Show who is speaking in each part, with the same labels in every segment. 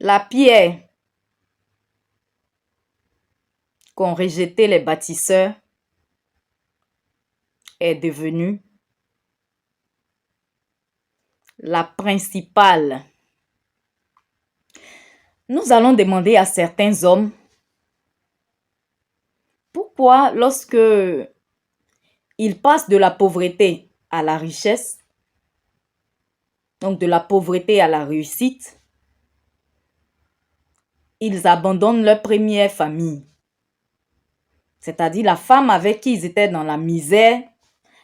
Speaker 1: La pierre qu'ont rejeté les bâtisseurs est devenue la principale. Nous allons demander à certains hommes pourquoi lorsque ils passent de la pauvreté à la richesse, donc de la pauvreté à la réussite, ils abandonnent leur première famille. C'est-à-dire la femme avec qui ils étaient dans la misère,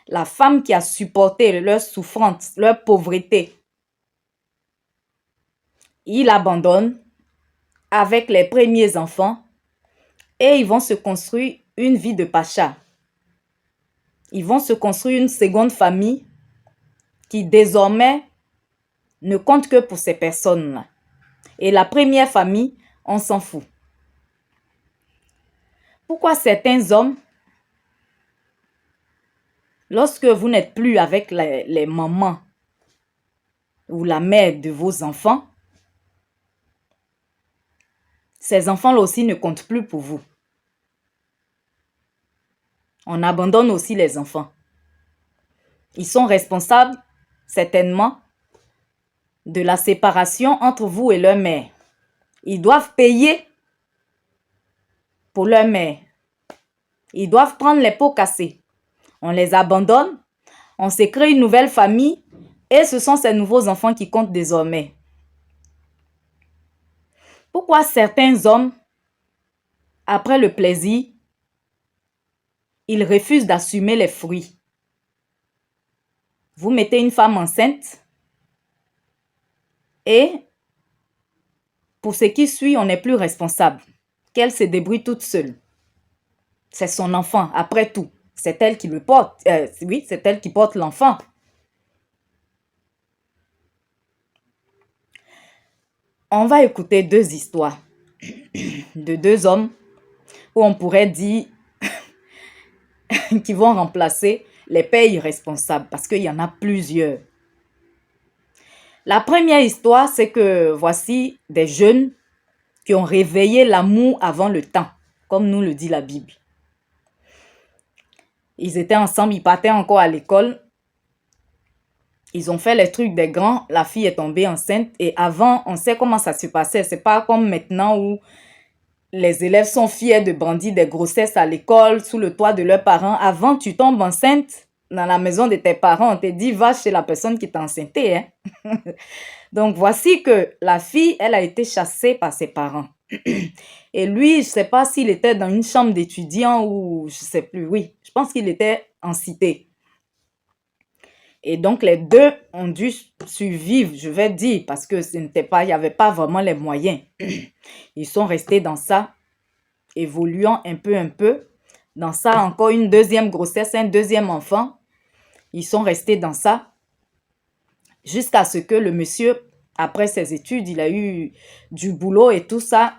Speaker 1: la femme qui a supporté leur souffrance, leur pauvreté. Ils l'abandonnent avec les premiers enfants et ils vont se construire une vie de pacha. Ils vont se construire une seconde famille qui désormais ne compte que pour ces personnes-là. Et la première famille, on s'en fout. Pourquoi certains hommes, lorsque vous n'êtes plus avec les mamans ou la mère de vos enfants, ces enfants-là aussi ne comptent plus pour vous. On abandonne aussi les enfants. Ils sont responsables, certainement, de la séparation entre vous et leur mère. Ils doivent payer pour leur mère. Ils doivent prendre les pots cassés. On les abandonne, on se crée une nouvelle famille et ce sont ces nouveaux enfants qui comptent désormais. Pourquoi certains hommes, après le plaisir, ils refusent d'assumer les fruits? Vous mettez une femme enceinte et pour ce qui suit, on n'est plus responsable. Qu'elle se débrouille toute seule. C'est son enfant, après tout. C'est elle qui le porte. Oui, c'est elle qui porte l'enfant. On va écouter deux histoires de deux hommes où on pourrait dire qui vont remplacer les pères irresponsables parce qu'il y en a plusieurs. La première histoire, c'est que voici des jeunes qui ont réveillé l'amour avant le temps, comme nous le dit la Bible. Ils étaient ensemble, ils partaient encore à l'école. Ils ont fait les trucs des grands, la fille est tombée enceinte et avant, on sait comment ça se passait. C'est pas comme maintenant où les élèves sont fiers de brandir des grossesses à l'école, sous le toit de leurs parents. Avant, tu tombes enceinte dans la maison de tes parents, on te dit va chez la personne qui t'a enceinté. Hein? Donc, voici que la fille, elle a été chassée par ses parents. Et lui, je ne sais pas s'il était dans une chambre d'étudiant ou je ne sais plus. Oui, je pense qu'il était en cité. Et donc, les deux ont dû survivre, je vais dire, parce que il n'y avait pas vraiment les moyens. Ils sont restés dans ça, évoluant un peu. Dans ça, encore une deuxième grossesse, un deuxième enfant. Ils sont restés dans ça jusqu'à ce que le monsieur, après ses études, il a eu du boulot et tout ça.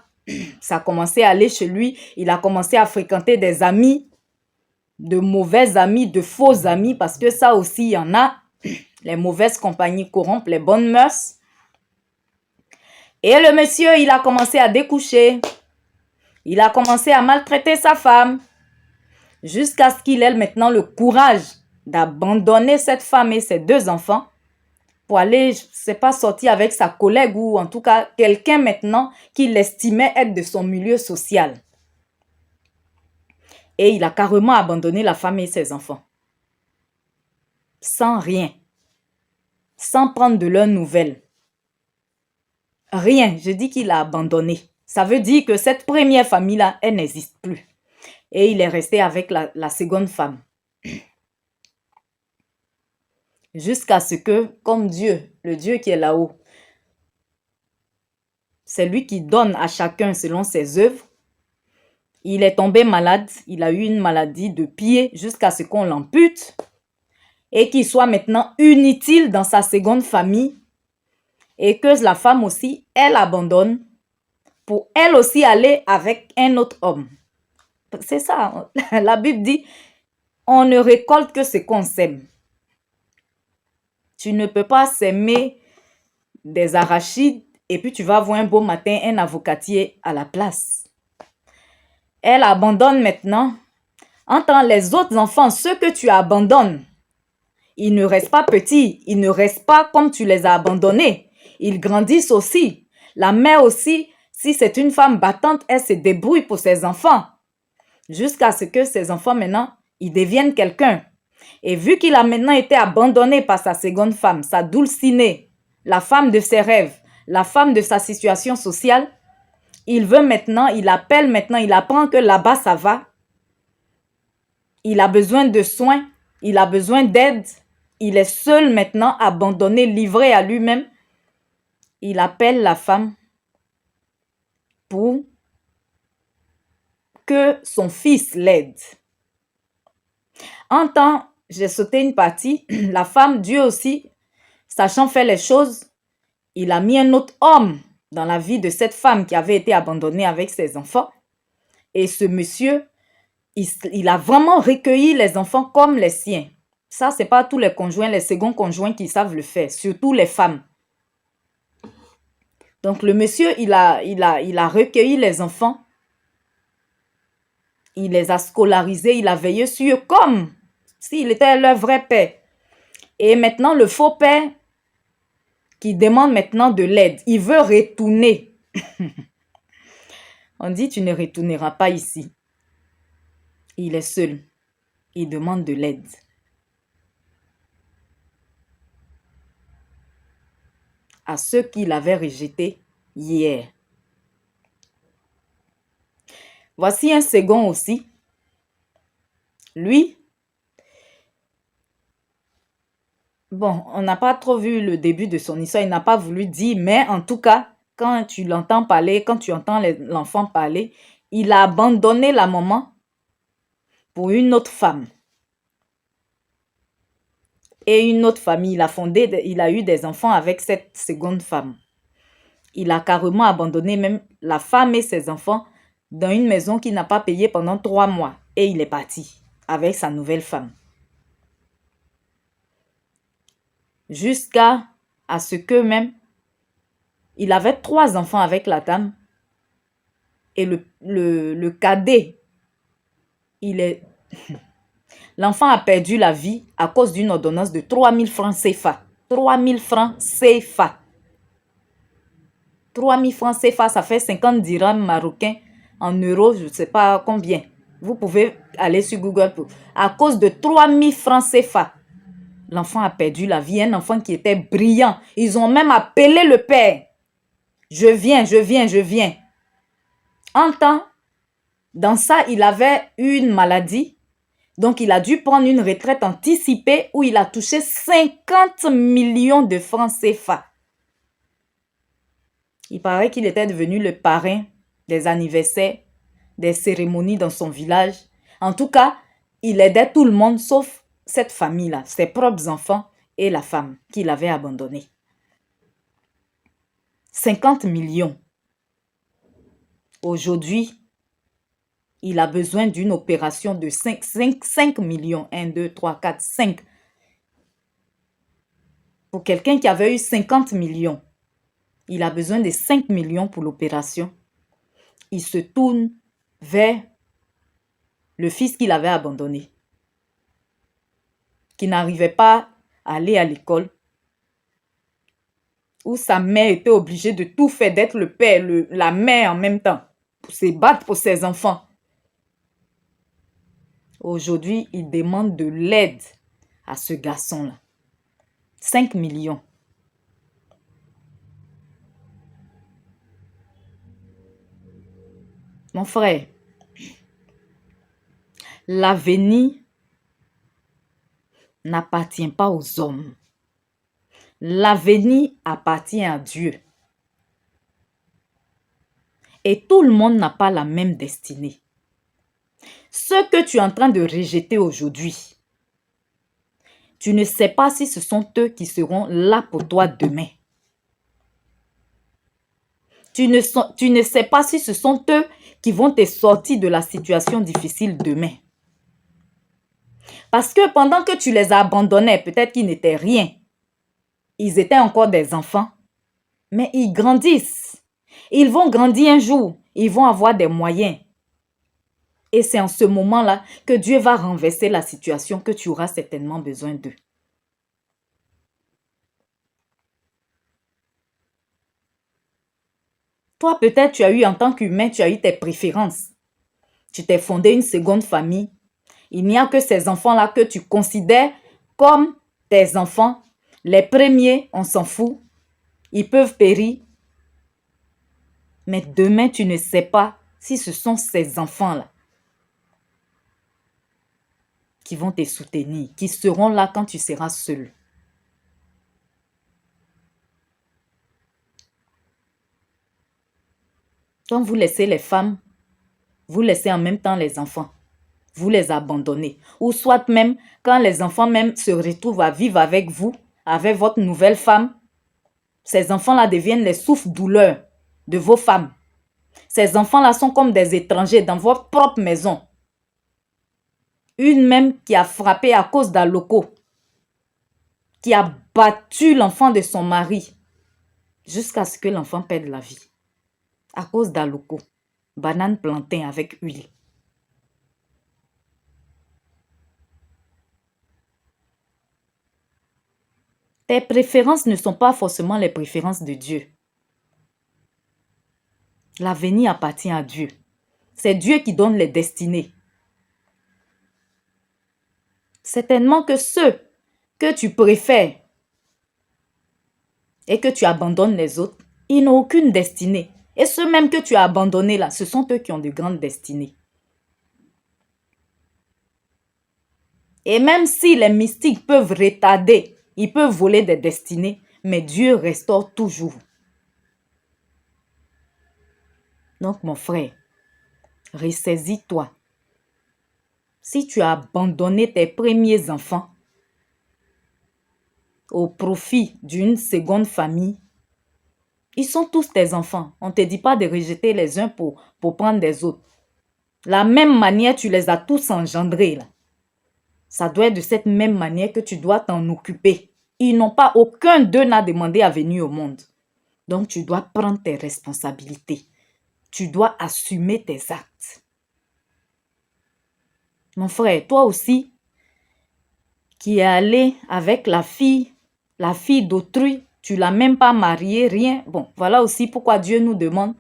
Speaker 1: Ça a commencé à aller chez lui. Il a commencé à fréquenter des amis, de mauvais amis, de faux amis, parce que ça aussi, il y en a. Les mauvaises compagnies corrompent les bonnes mœurs. Et le monsieur, il a commencé à découcher. Il a commencé à maltraiter sa femme. Jusqu'à ce qu'il ait maintenant le courage d'abandonner cette femme et ses deux enfants pour aller, je ne sais pas, sortir avec sa collègue ou en tout cas quelqu'un maintenant qu'il estimait être de son milieu social. Et il a carrément abandonné la femme et ses enfants. Sans rien. Sans prendre de leurs nouvelles. Rien, je dis qu'il a abandonné. Ça veut dire que cette première famille-là, elle n'existe plus. Et il est resté avec la seconde femme. Jusqu'à ce que, comme Dieu, le Dieu qui est là-haut, c'est lui qui donne à chacun selon ses œuvres. Il est tombé malade, il a eu une maladie de pied jusqu'à ce qu'on l'ampute et qu'il soit maintenant inutile dans sa seconde famille et que la femme aussi, elle abandonne pour elle aussi aller avec un autre homme. C'est ça, la Bible dit, on ne récolte que ce qu'on sème. Tu ne peux pas s'aimer des arachides et puis tu vas voir un beau matin un avocatier à la place. Elle abandonne maintenant. Entends, les autres enfants, ceux que tu abandonnes, ils ne restent pas petits, ils ne restent pas comme tu les as abandonnés. Ils grandissent aussi. La mère aussi, si c'est une femme battante, elle se débrouille pour ses enfants. Jusqu'à ce que ses enfants maintenant, ils deviennent quelqu'un. Et vu qu'il a maintenant été abandonné par sa seconde femme, sa dulcinée, la femme de ses rêves, la femme de sa situation sociale, il veut maintenant, il appelle maintenant, il apprend que là-bas ça va. Il a besoin de soins, il a besoin d'aide. Il est seul maintenant, abandonné, livré à lui-même. Il appelle la femme pour que son fils l'aide. En temps, j'ai sauté une partie. La femme, Dieu aussi, sachant faire les choses, il a mis un autre homme dans la vie de cette femme qui avait été abandonnée avec ses enfants. Et ce monsieur, il a vraiment recueilli les enfants comme les siens. Ça, ce n'est pas tous les conjoints, les seconds conjoints qui savent le faire, surtout les femmes. Donc, le monsieur, il a recueilli les enfants. Il les a scolarisés, il a veillé sur eux comme s'il était leur vrai père. Et maintenant, le faux père qui demande maintenant de l'aide, il veut retourner. On dit, tu ne retourneras pas ici. Il est seul. Il demande de l'aide. À ceux qu'il avait rejetés hier. Voici un second aussi. Lui, bon, on n'a pas trop vu le début de son histoire. Il n'a pas voulu dire, mais en tout cas, quand tu l'entends parler, quand tu entends l'enfant parler, il a abandonné la maman pour une autre femme. Et une autre famille. Il a eu des enfants avec cette seconde femme. Il a carrément abandonné même la femme et ses enfants dans une maison qu'il n'a pas payée pendant 3 mois. Et il est parti avec sa nouvelle femme. Jusqu'à ce que même, il avait 3 enfants avec la dame. Et le cadet, l'enfant a perdu la vie à cause d'une ordonnance de 3000 francs CFA. 3000 francs CFA. 3000 francs CFA, ça fait 50 dirhams marocains. En euros, je ne sais pas combien. Vous pouvez aller sur Google. À cause de 3000 francs CFA, l'enfant a perdu la vie. Un enfant qui était brillant. Ils ont même appelé le père. Je viens, je viens, je viens. En temps, dans ça, il avait eu une maladie. Donc, il a dû prendre une retraite anticipée où il a touché 50 millions de francs CFA. Il paraît qu'il était devenu le parrain des anniversaires, des cérémonies dans son village. En tout cas, il aidait tout le monde sauf cette famille-là, ses propres enfants et la femme qu'il avait abandonnée. 50 millions. Aujourd'hui, il a besoin d'une opération de 5 millions. 1, 2, 3, 4, 5. Pour quelqu'un qui avait eu 50 millions, il a besoin de 5 millions pour l'opération. Il se tourne vers le fils qu'il avait abandonné, qui n'arrivait pas à aller à l'école, où sa mère était obligée de tout faire, d'être le père, la mère en même temps, pour se battre pour ses enfants. Aujourd'hui, il demande de l'aide à ce garçon-là. 5 millions. Mon frère, l'avenir n'appartient pas aux hommes. L'avenir appartient à Dieu. Et tout le monde n'a pas la même destinée. Ce que tu es en train de rejeter aujourd'hui, tu ne sais pas si ce sont eux qui seront là pour toi demain. Tu ne sais pas si ce sont eux qui vont te sortir de la situation difficile demain. Parce que pendant que tu les abandonnais, peut-être qu'ils n'étaient rien. Ils étaient encore des enfants. Mais ils grandissent. Ils vont grandir un jour. Ils vont avoir des moyens. Et c'est en ce moment-là que Dieu va renverser la situation, que tu auras certainement besoin d'eux. Toi, peut-être, tu as eu en tant qu'humain, tu as eu tes préférences. Tu t'es fondé une seconde famille. Il n'y a que ces enfants-là que tu considères comme tes enfants. Les premiers, on s'en fout. Ils peuvent périr. Mais demain, tu ne sais pas si ce sont ces enfants-là qui vont te soutenir, qui seront là quand tu seras seul. Quand vous laissez les femmes, vous laissez en même temps les enfants. Vous les abandonnez. Ou soit même, quand les enfants même se retrouvent à vivre avec vous, avec votre nouvelle femme, ces enfants-là deviennent les souffres-douleurs de vos femmes. Ces enfants-là sont comme des étrangers dans votre propre maison. Une même qui a frappé à cause d'un loco, qui a battu l'enfant de son mari jusqu'à ce que l'enfant perde la vie. À cause d'un loco, banane plantain avec huile. Tes préférences ne sont pas forcément les préférences de Dieu. L'avenir appartient à Dieu. C'est Dieu qui donne les destinées. Certainement que ceux que tu préfères et que tu abandonnes les autres, ils n'ont aucune destinée. Et ceux même que tu as abandonnés là, ce sont eux qui ont de grandes destinées. Et même si les mystiques peuvent retarder, ils peuvent voler des destinées, mais Dieu restaure toujours. Donc mon frère, ressaisis-toi. Si tu as abandonné tes premiers enfants au profit d'une seconde famille, ils sont tous tes enfants. On ne te dit pas de rejeter les uns pour prendre des autres. La même manière, tu les as tous engendrés. Là. Ça doit être de cette même manière que tu dois t'en occuper. Ils n'ont pas, aucun d'eux n'a demandé à venir au monde. Donc, tu dois prendre tes responsabilités. Tu dois assumer tes actes. Mon frère, toi aussi, qui es allé avec la fille d'autrui, tu ne l'as même pas mariée, rien. Bon, voilà aussi pourquoi Dieu nous demande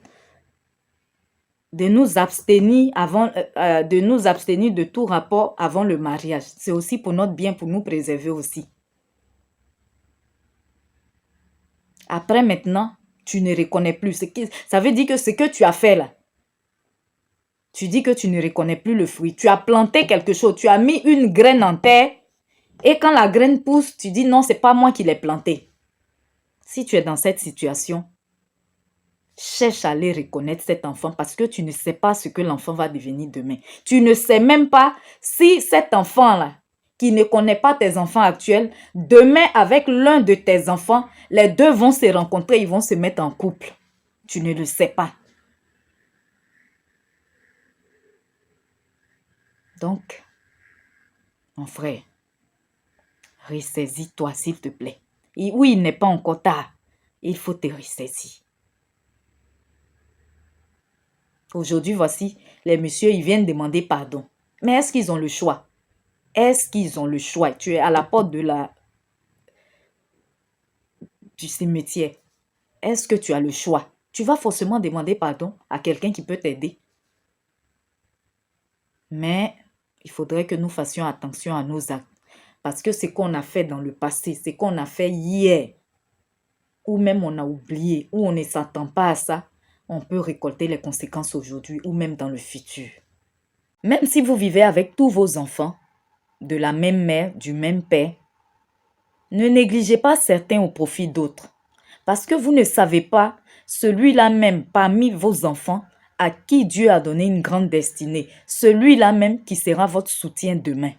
Speaker 1: de nous abstenir de tout rapport avant le mariage. C'est aussi pour notre bien, pour nous préserver aussi. Après maintenant, tu ne reconnais plus. Ça veut dire que ce que tu as fait là, tu dis que tu ne reconnais plus le fruit. Tu as planté quelque chose, tu as mis une graine en terre et quand la graine pousse, tu dis non, c'est pas moi qui l'ai plantée. Si tu es dans cette situation, cherche à aller reconnaître cet enfant parce que tu ne sais pas ce que l'enfant va devenir demain. Tu ne sais même pas si cet enfant-là, qui ne connaît pas tes enfants actuels, demain avec l'un de tes enfants, les deux vont se rencontrer, ils vont se mettre en couple. Tu ne le sais pas. Donc, mon frère, ressaisis-toi s'il te plaît. Et oui, il n'est pas encore tard. Il faut te ressaisir. Aujourd'hui, voici, les messieurs, ils viennent demander pardon. Mais est-ce qu'ils ont le choix? Est-ce qu'ils ont le choix? Tu es à la porte du cimetière. Est-ce que tu as le choix? Tu vas forcément demander pardon à quelqu'un qui peut t'aider. Mais il faudrait que nous fassions attention à nos actes. Parce que ce qu'on a fait dans le passé, ce qu'on a fait hier, ou même on a oublié, ou on ne s'attend pas à ça, on peut récolter les conséquences aujourd'hui ou même dans le futur. Même si vous vivez avec tous vos enfants, de la même mère, du même père, ne négligez pas certains au profit d'autres. Parce que vous ne savez pas, celui-là même parmi vos enfants, à qui Dieu a donné une grande destinée, celui-là même qui sera votre soutien demain.